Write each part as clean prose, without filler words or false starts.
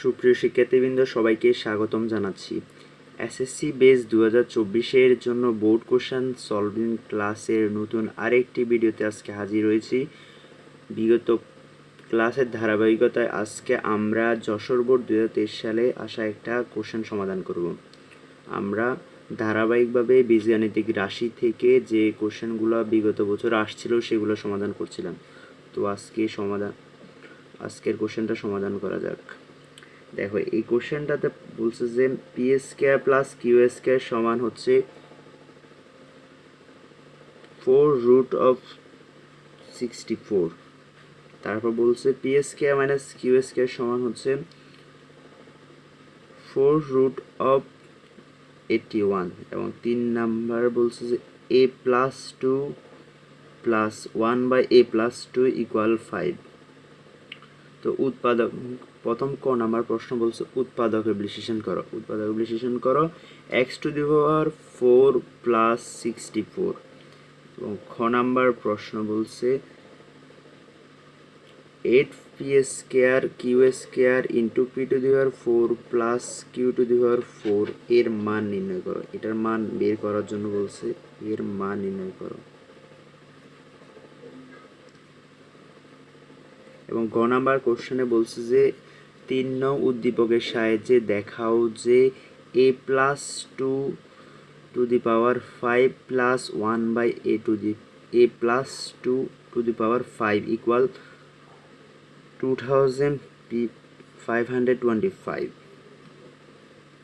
সুপ্রিয় শিক্ষার্থীবৃন্দ, সবাইকে স্বাগতম জানাচ্ছি। এসএসসি বেস 2024-এর জন্য বোর্ড কোশ্চেন সলভিং ক্লাসের নতুন আরেকটি ভিডিওতে আজকে হাজির হয়েছি। বিগত ক্লাসের ধারাবাহিকতায় আজকে আমরা যশোর বোর্ড 2023 সালে আসা একটা কোশ্চেন সমাধান করব। আমরা ধারাবাহিকভাবে বীজগাণিতিক রাশি থেকে যে কোশ্চেনগুলো বিগত বছর আসছিল সেগুলো সমাধান করছিলাম। তো আজকের কোশ্চেনটা সমাধান করা যাক। দেখো, এই কোশ্চেনটাতে বলছে যে p square plus q square সমান হচ্ছে 4√64। তারপর বলছে p square minus q square সমান হচ্ছে 4√81 এবং 3 নাম্বার বলছে যে a প্লাস 2 প্লাস 1/a+2 = 5। তো উৎপাদক প্রথম ক নাম্বার প্রশ্ন বলছে উৎপাদকের বিশ্লেষণ করো x⁴ প্লাস 64 এবং খ নাম্বার প্রশ্ন বলছে 8p² q² into p⁴ plus q⁴ এর মান নির্ণয় করো। এটার মান বের করার জন্য বলছে এর মান নির্ণয় করো। এবং গ নাম্বার কোশ্চেনে বলছে যে 3 নং উদ্দীপকের সাহায্যে দেখাও যে a+2⁵ প্লাস 1/a+2⁵ ইকুয়াল 2525।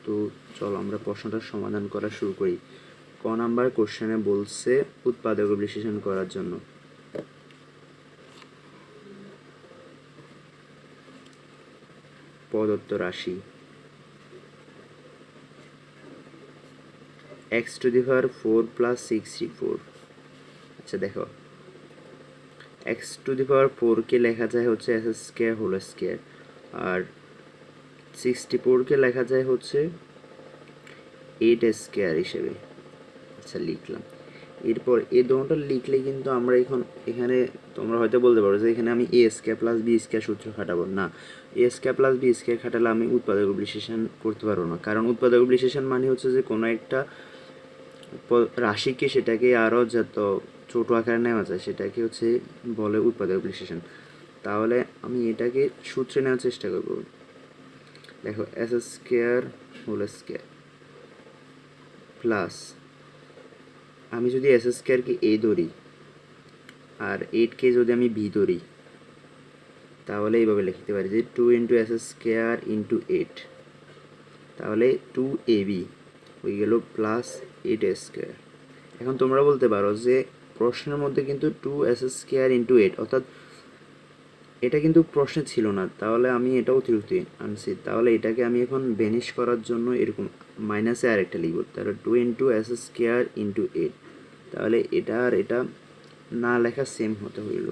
তো চলো আমরা প্রশ্নটার সমাধান করা শুরু করি। ক নাম্বার কোশ্চেনে বলছে উৎপাদক বিশ্লেষণ করার জন্য। প্রদত্ত রাশি x⁴ প্লাস 64। আচ্ছা দেখো, x⁴ কে লেখা যায় হচ্ছে s² আর 64 কে লেখা যায় হচ্ছে 8² হিসেবে। আচ্ছা লিখলাম। এরপর এই দুটোটা লিখলে কিন্তু আমরা এখানে তোমরা হয়তো বলতে পারো যে এখানে আমি a² প্লাস b² সূত্র খাটাবো না। a² প্লাস b² খাটালে আমি উৎপাদক বিশ্লেষণ করতে পারবো না, কারণ উৎপাদক বিশ্লেষণ মানে হচ্ছে যে কোনো একটা রাশিকে সেটাকে আরও যত ছোট আকারে নেওয়া যায় সেটাকে হচ্ছে বলে উৎপাদক বিশ্লেষণ। তাহলে আমি এটাকে সূত্রে নেওয়ার চেষ্টা করব। দেখো s² প্লাস আমি যদি s² a ধরি আর 8 যদি আমি b ধরি, তাহলে এইভাবে লিখতে পারি যে 2 × s² × 8, তাহলে 2ab হয়ে গেল প্লাস 8² এখন তোমরা বলতে পারো যে প্রশ্নের মধ্যে কিন্তু 2s² × 8, অর্থাৎ এটা কিন্তু প্রশ্নে ছিল না, তাহলে আমি এটা অতিরিক্ত আনছি। তাহলে এটাকে আমি এখন বেনিশ করার জন্য এরকম মাইনাসে আরেকটা লিখব, তাহলে 2 × s² × 8, তাহলে এটা আর এটা না লেখা সেম হতে হইল।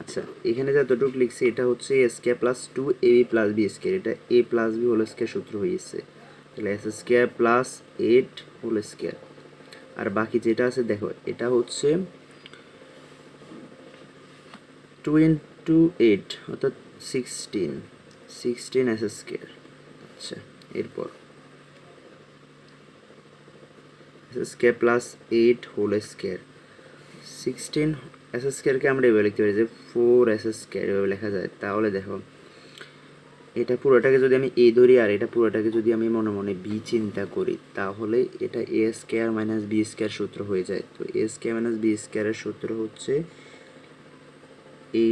আচ্ছা, এখানে যতটুকু লিখছি এটা হচ্ছে a² plus 2ab plus b², এটা a plus b whole square সূত্র হয়েছে। তাহলে s² প্লাস 8 হোল স্কয়ার, আর বাকি যেটা আছে দেখো এটা হচ্ছে 2 × 8 অর্থাৎ 16 s²। আচ্ছা, এরপর s² plus 8 whole square 16 s² আমরা এভাবে লিখতে পারি যে 4s² এভাবে লেখা যায়। তাহলে দেখো এটা পুরোটাকে যদি আমি a ধরি আর এটা পুরোটাকে যদি আমি মনে মনে b চিন্তা করি, তাহলে এটা a² মাইনাস b² সূত্র হয়ে যায়। তো a² মাইনাস b² এর সূত্র হচ্ছে a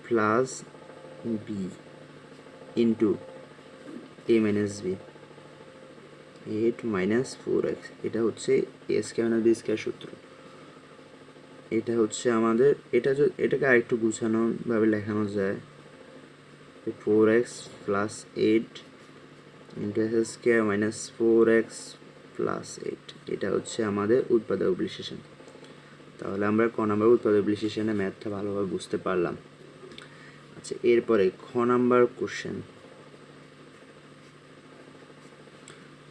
plus b into a minus b 8 minus 4x, এটা হচ্ছে a² মাইনাস b² সূত্র। এটা হচ্ছে আমাদের এটাকে আরেকটু গুছানো ভাবে লেখানো যায় 4x plus 8 into s² minus 4x plus 8, এটা হচ্ছে আমাদের উৎপাদক বিশ্লেষণ। তাহলে আমরা ক নাম্বার উৎপাদক বিশ্লেষণে ম্যাথটা ভালোভাবে বুঝতে পারলাম। আচ্ছা, এরপরে খ নাম্বার কোশ্চেন।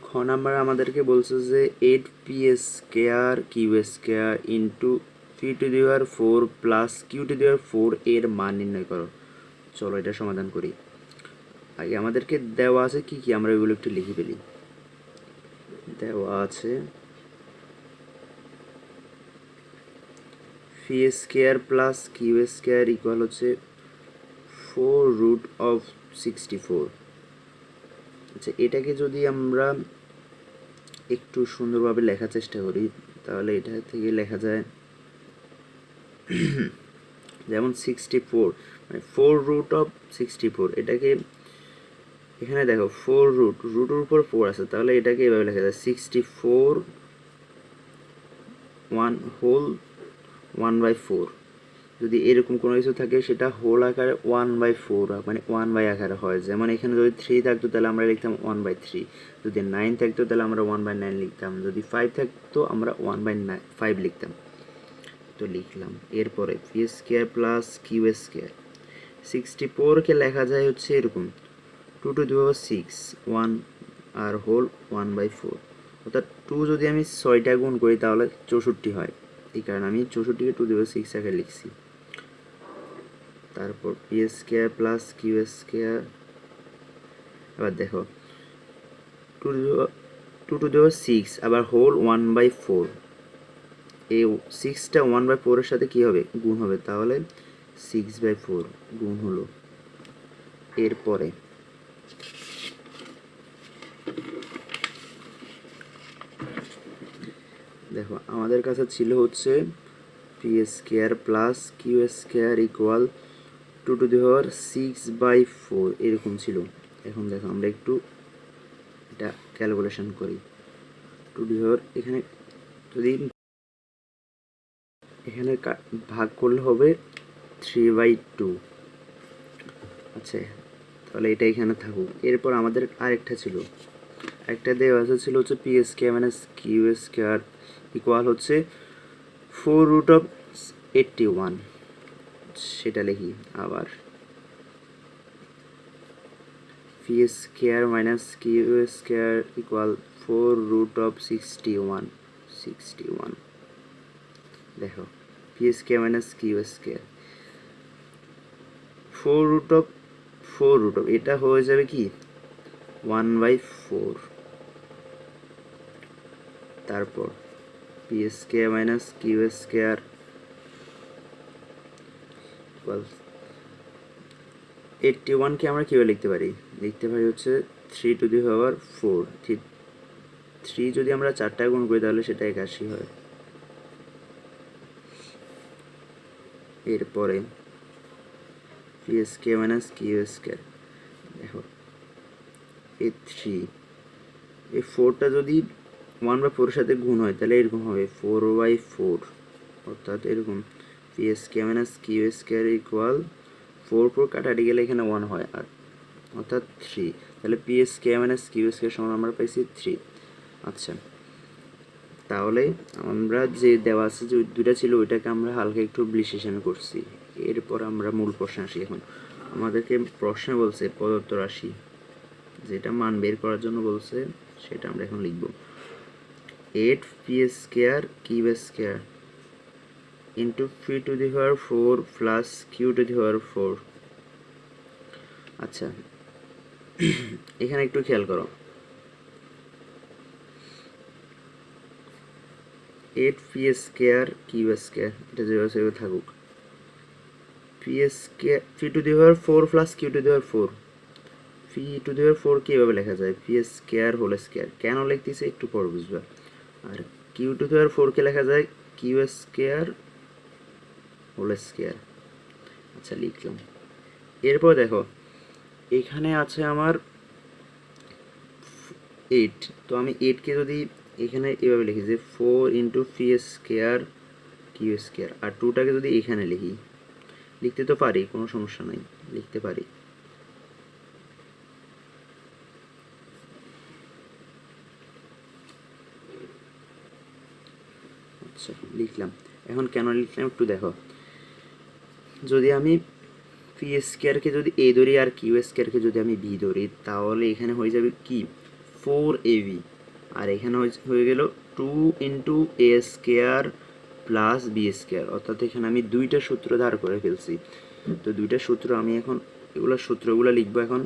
খ নাম্বার আমাদেরকে বলছে যে 8p² q² into p⁴ plus q⁴ এর মান নির্ণয় করো। চলো এটা সমাধান করি। আগে আমাদেরকে দেওয়া আছে কি কি, আমরা এগুলো একটু লিখে ফেলি। দেওয়া আছে P square plus Q square equal হচ্ছে 4√64। আচ্ছা, এটাকে যদি আমরা একটু সুন্দরভাবে লেখার চেষ্টা করি তাহলে এটা থেকে লেখা যায় যেমন 64 মানে 4√64। এটাকে এখানে দেখো 4 রুটের উপর 4 আছে, তাহলে এটাকে এভাবে লেখা যায় 64 1/4। যদি এরকম কোনো কিছু থাকে সেটা হোল আকারে 1/4 মানে 1 আকারে হয়। যেমন এখানে যদি 3 থাকতো তাহলে আমরা লিখতাম 1/3, যদি 9 থাকতো তাহলে আমরা 1/9 লিখতাম, যদি 5 থাকতো আমরা 1/5 লিখতাম। তো লিখলাম। এরপরে P square plus Q square 64কে লেখা যায় হচ্ছে এরকম 2^6 1 আর হোল 1/4, অর্থাৎ 2 যদি আমি 6টা গুণ করি তাহলে 64 হয়। এই কারণে আমি 64কে 2^6 আকারে লিখছি। তারপর P square plus Q square, এবার দেখো 2^6 আবার হোল 1/4, এই 6টা 1/4 এর সাথে কি হবে, গুণ হবে, তাহলে 6/4 গুণ হলো। এরপরে দেখো আমাদের কাছে ছিল হচ্ছে P square plus Q square equal 2^6/4 এরকম ছিল। এখন দেখো আমরা একটু এটা ক্যালকুলেশন করি। এখানে যদি এখানে ভাগ করলে হবে 3/2। আচ্ছা, তাহলে এটা এখানে থাকুক। এরপর আমাদের আরেকটা ছিল, একটা দেওয়া ছিল হচ্ছে P square minus Q square equal হচ্ছে 4√81। সেটা লিখি আবার, P square minus Q square equal 4√61। দেখো P square minus Q square 4√4, এটা হয়ে যাবে কি 1/4। তারপর P square minus Q square 81কে আমরা কীভাবে লিখতে পারি, লিখতে পারি হচ্ছে 3^4। 3 যদি আমরা 4টা গুণ করি তাহলে সেটা 81 হয়। এরপরে P square minus Q square, দেখো এই 3 এই 4টা যদি 1/4 এর সাথে গুণ হয় তাহলে এরকম হবে 4/4, অর্থাৎ এরকম p square minus Q square equal 4 কাটাটি গেলে এখানে 1 হয়, আর অর্থাৎ 3। তাহলে p square minus Q square সমান আমরা পাইছি 3। আচ্ছা, তাহলে আমরা যে দেওয়া আছে যে দুইটা ছিল ওইটাকে আমরা হালকা একটু বিশ্লেষণ করছি। এরপর আমরা মূল প্রশ্নে আসি। এখন আমাদেরকে প্রশ্নে বলছে প্রদত্ত রাশি, যেটা মান বের করার জন্য বলছে সেটা আমরা এখন লিখব। 8 p square Q square into 3^4 plus q^4। আচ্ছা, এখানে একটু খেয়াল করো, 8 পি স্কোয়ার কিউ স্কোয়ার এটা যেভাবে থাকুক, P square 3^4 plus q^4, p^4 কে এভাবে লেখা যায় পি স্কোয়ার হোল স্কোয়ার। কেন লিখতেছে একটু পর বুঝবা। আর q^4 কে লেখা যায় কিউ স্কোয়ার হোল স্কোয়ার। আচ্ছা, লিখলাম। এরপর দেখো এখানে আছে আমার 8, তো আমি 8কে যদি এখানে এভাবে লিখি যে 4 into P square Q square, আর 2টাকে যদি এখানে লিখি, লিখতে তো পারি, কোনো সমস্যা নাই, লিখতে পারি। আচ্ছা, লিখলাম। এখন কেন লিখলাম একটু দেখো, যদি আমি পি স্কোয়ারকে যদি এ ধরি আর কিউ স্কোয়ারকে যদি আমি বি ধরি তাহলে এখানে হয়ে যাবে কি 4ab, আর এখানে হয়ে গেল 2 into A square plus B square, অর্থাৎ এখানে আমি দুইটা সূত্র ধার করে ফেলছি। তো দুইটা সূত্র আমি এখন এগুলো সূত্রগুলো লিখবো এখন।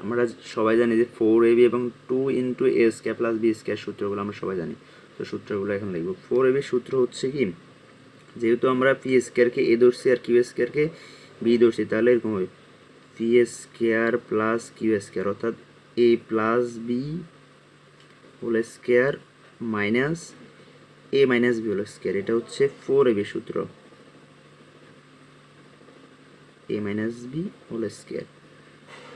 আমরা সবাই জানি যে 4ab এবং 2 into A square plus B square সূত্রগুলো আমরা সবাই জানি। তো সূত্রগুলো এখন লিখব। 4ab সূত্র হচ্ছে কি, যেহেতু আমরা পি স্কোয়ারকে এ ধরছি আর কিউ স্কোয়ারকে বি ধরছি, তাহলে এরকম হবে P square plus Q square, অর্থাৎ A plus B whole square minus A minus B whole square. এটা হচ্ছে 4ab সূত্র, A minus B whole square.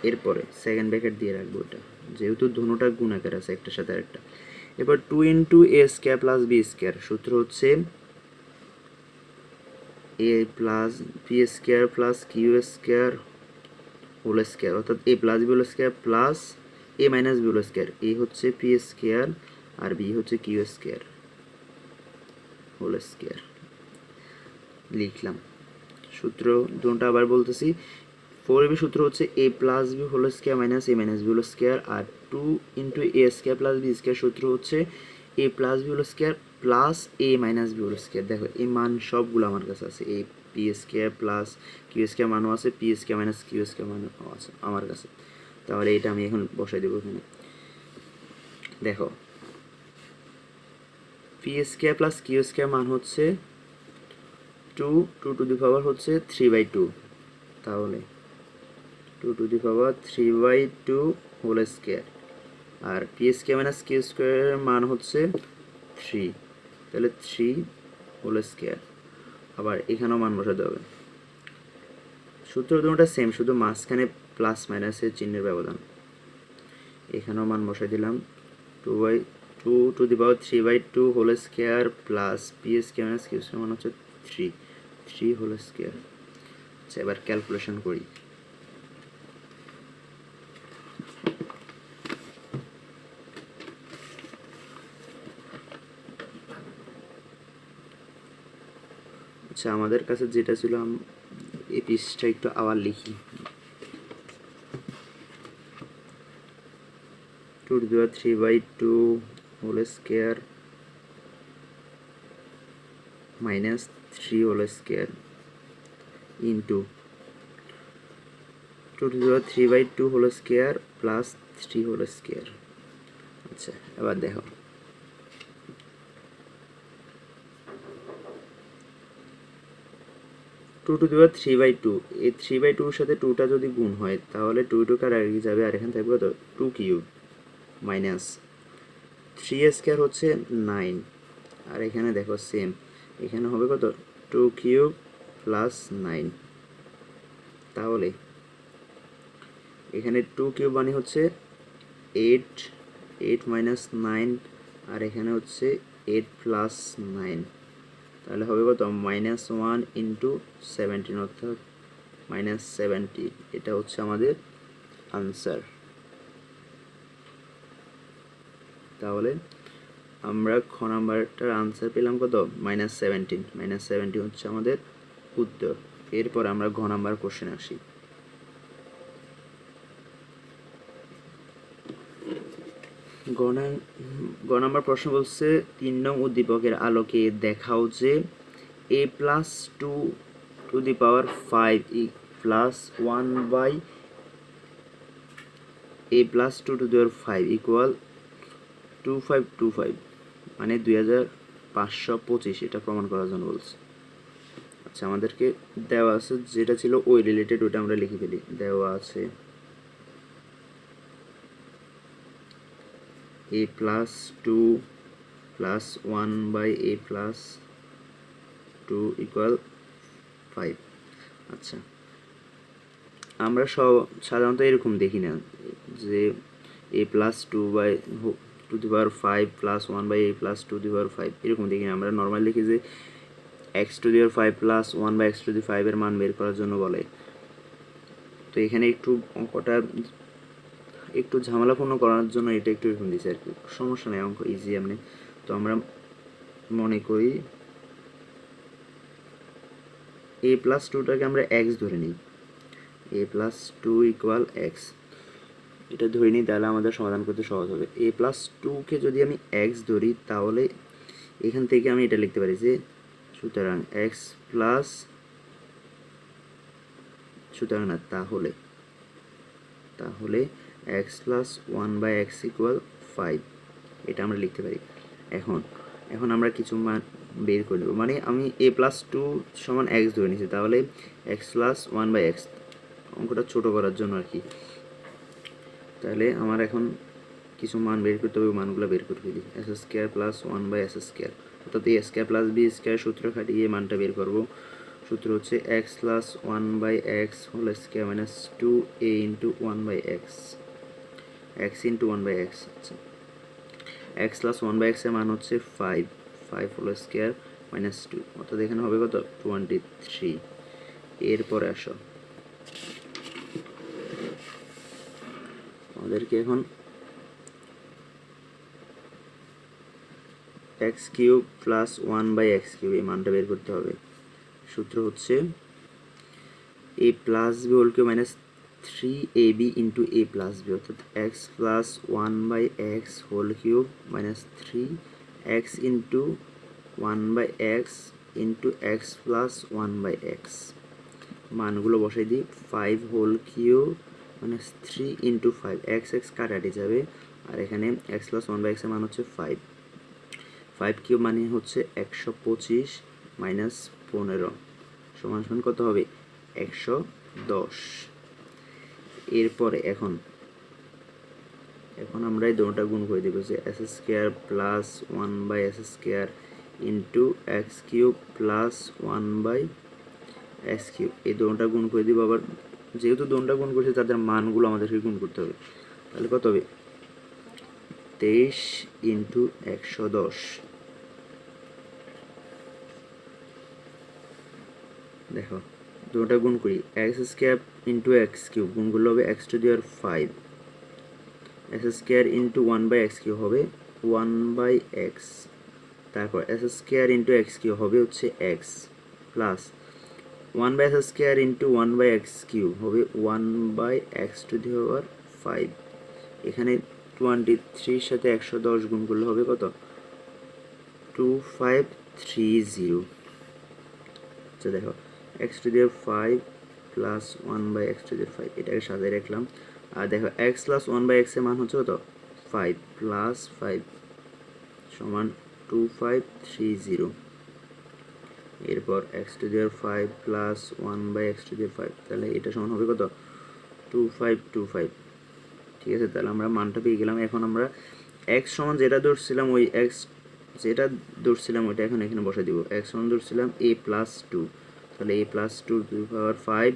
এরপরে সেকেন্ড ব্র্যাকেট দিয়ে রাখবো, এটা যেহেতু ধনুটা গুণাকার আছে একটার সাথে আরেকটা। এরপর 2 into A square plus B square, সূত্র হচ্ছে এ plus B square plus Q square whole square, অর্থাৎ A plus B whole square plus A minus B whole square. A হচ্ছে পি স্কোয়ার আর বি হচ্ছে কিউ স্কোয়ার হোল স্কোয়ার লিখলাম। সূত্র দুটো আবার বলতেছি। 4ab সূত্র হচ্ছে এ plus B whole square minus A minus B whole square, আর 2 into A square plus B square সূত্র হচ্ছে এ plus B whole square plus A minus B whole square. দেখো এই মান সবগুলো আমার কাছে আছে, এই P square plus Q square মানও আছে, P square minus Q square মানও আছে আমার কাছে। তাহলে এটা আমি এখন বসাই দেবো এখানে। দেখো P square plus Q square মান হচ্ছে 2 টু দি পাওয়ার হচ্ছে 3/2, তাহলে 2 to the power 3/2 whole square, আর পি স্কোয়ার মাইনাস কিউ স্কোয়ারের মান হচ্ছে 3, তাহলে 3 হোল স্কোয়ার। আবার এখানেও মান বসাতে হবে। সূত্র দুটোটা সেম, শুধু মাঝখানে প্লাস মাইনাসের চিহ্নের ব্যবধান। এখানেও মান বসাই দিলাম, 2 to the power 3/2 whole square plus p square minus Q square মান হচ্ছে 3 হোল স্কোয়ার। আচ্ছা, এবার ক্যালকুলেশন করি। আচ্ছা, আমাদের কাছে যেটা ছিল, এই পিসটা একটু আবার লিখি। 2 to the power 3/2 whole square minus 3 whole square into 2 to the power 3/2 whole square plus 3 whole square. আচ্ছা, এবার দেখো 2 টু দি পাওয়ার 3/2, এই 3/2 এর সাথে 2টা যদি গুণ হয় তাহলে 2 কার আগে যাবে, আর এখানে থাকবে কত 2 কিউব মাইনাস 3 স্কোয়ার হচ্ছে 9, আর এখানে দেখো সেম, এখানে হবে কত 2 কিউব প্লাস 9, তাহলে এখানে 2 কিউব মানে হচ্ছে 8 মাইনাস 9, আর এখানে হচ্ছে 8 প্লাস 9, তাহলে হবে কত -1 ইন্টু 17, অর্থাৎ -70। এটা হচ্ছে আমাদের আনসার। তাহলে আমরা খ নাম্বারটার আনসার পেলাম কত -17 হচ্ছে আমাদের উত্তর। এরপর আমরা ঘ নাম্বার কোশ্চেন আসি। গ নাম্বার প্রশ্ন বলছে 3 নং উদ্দীপকের আলোকে দেখাও যে a plus 2 to the power 5 plus 1 by a plus 2 to the power 5 equal 2525, মানে 2525। এটা প্রমাণ করার জন্য বলছে। আচ্ছা, আমাদেরকে দেওয়া আছে যেটা ছিল ওই রিলেটেড, ওটা আমরা লিখে ফেলি। দেওয়া আছে a plus 2 plus 1 by a plus 2 equal 5। আচ্ছা, আমরা সাধারণত এরকম দেখি না যে a plus 2 by to the power 5 plus 1 by a plus 2 the power 5, এরকম দেখি না। আমরা নর্মাল লিখি যে x to the power 5 plus 1 by x to the 5 এর মান বের করার জন্য বলে। তো এখানে একটু অঙ্কটা একটু ঝামেলাপূর্ণ করার জন্য এটা একটু এরকম দিয়েছে আর কি। সমস্যা নেই, অঙ্ক ইজি এমনি। তো আমরা মনে করি a প্লাস 2টাকে আমরা x ধরে নিই, a প্লাস 2 ইকুয়াল x, এটা ধরে নিই, তাহলে আমাদের সমাধান করতে সহজ হবে। a প্লাস 2কে যদি আমি x ধরি তাহলে এখান থেকে আমি এটা লিখতে পারি যে সুতরাং x প্লাস, সুতরাং না, তাহলে x plus one by x equal 5, এটা আমরা লিখতে পারি। এখন আমরা কিছু মান বের করে দেবো, মানে আমি a প্লাস 2 সমান এক্স ধরে নিয়েছি, তাহলে x plus one by x, অঙ্কটা ছোটো করার জন্য আর কি। তাহলে আমার এখন কিছু মান বের করতে হবে, মানগুলো বের করে ফেলি। S square plus one by S square, অর্থাৎ a square plus B square সূত্র খাটিয়ে মানটা বের করবো। সূত্র হচ্ছে x plus one by x whole square minus 2a into one by x, x into one by x. আচ্ছা, এক্স প্লাস ওয়ান বাই এক্সের মান হচ্ছে 5 হোল স্কোয়ার মাইনাস 2, অর্থাৎ এখানে হবে কত 23। এরপরে আসো, আমাদেরকে এখন x cube plus one by x cube এই মানটা বের করতে হবে। সূত্র হচ্ছে এ plus B whole cube minus 3ab into a plus b, অর্থাৎ x plus one by x whole cube minus 3x into one by x into x plus one by x. মানগুলো বসাই দিই, 5 whole cube minus 3 into 5, x কাটাটি যাবে, আর এখানে x plus one by এক্সের মান হচ্ছে 5 কিউব মানে হচ্ছে 125 মাইনাস 15 সমান সমান কত হবে 110। এরপরে এখন আমরা এই দুটোটা গুণ করে দেবো, যে s square plus one by S square into x cube plus one by x cube, এই দুটোটা গুণ করে দিব। আবার যেহেতু দুটোটা গুণ করছে তাদের মানগুলো আমাদেরকে গুণ করতে হবে, তাহলে কত হবে 23 ইন্টু 110। দেখো দুটোটা গুণ করি, x square into x cube গুণ করলে হবে x to the power 5, x square into one by x cube হবে ওয়ান বাই এক্স, তারপর x square into x cube হবে হচ্ছে x, plus one by S square into one by x cube হবে one by x to the power 5। এখানে 23 সাথে 110 গুণ করলে হবে কত 2530। আচ্ছা দেখো x to the power 5 plus one by x to the power 5, এটাকে সাজিয়ে রাখলাম। আর দেখো এক্স প্লাস ওয়ান বাই এক্সের মান হচ্ছে কত 5 প্লাস 5 সমান 2530। এরপর x to the power 5 plus one by x to the power 5, তাহলে এটা সমান হবে কত 2525। ঠিক আছে, তাহলে আমরা মানটা পেয়ে গেলাম। এখন আমরা এক্স সমান যেটা ধরছিলাম ওই এক্স যেটা ধরছিলাম ওইটা এখন এখানে বসে দিব। এক্স সমান ধরছিলাম a প্লাস 2, তাহলে a plus 2 to the power 5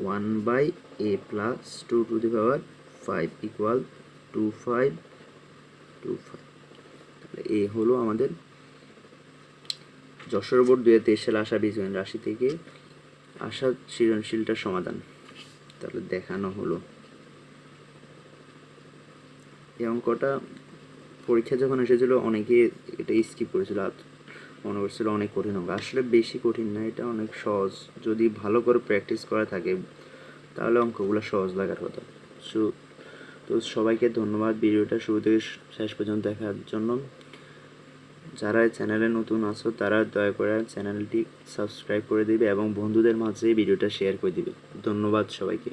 one by a plus 2 to the power 5 equal 2525। তাহলে এ হলো আমাদের যশোর বোর্ড 2023 সালে আসা বীজগণিত রাশি থেকে আসা সৃজনশীলটার সমাধান। তাহলে দেখানো হলো এই অঙ্কটা পরীক্ষা যখন এসেছিল অনেকে এটা স্কিপ করেছিল, মনে করছিল অনেক কঠিন অঙ্ক। আসলে বেশি কঠিন না, এটা অনেক সহজ, যদি ভালো করে প্র্যাকটিস করা থাকে তাহলে অঙ্কগুলো সহজ লাগার কথা। তো সবাইকে ধন্যবাদ ভিডিওটা শুরু থেকে শেষ পর্যন্ত দেখার জন্য। যারা চ্যানেলে নতুন আছো তারা দয়া করে চ্যানেলটি সাবস্ক্রাইব করে দিবে এবং বন্ধুদের মাঝে ভিডিওটা শেয়ার করে দিবে। ধন্যবাদ সবাইকে।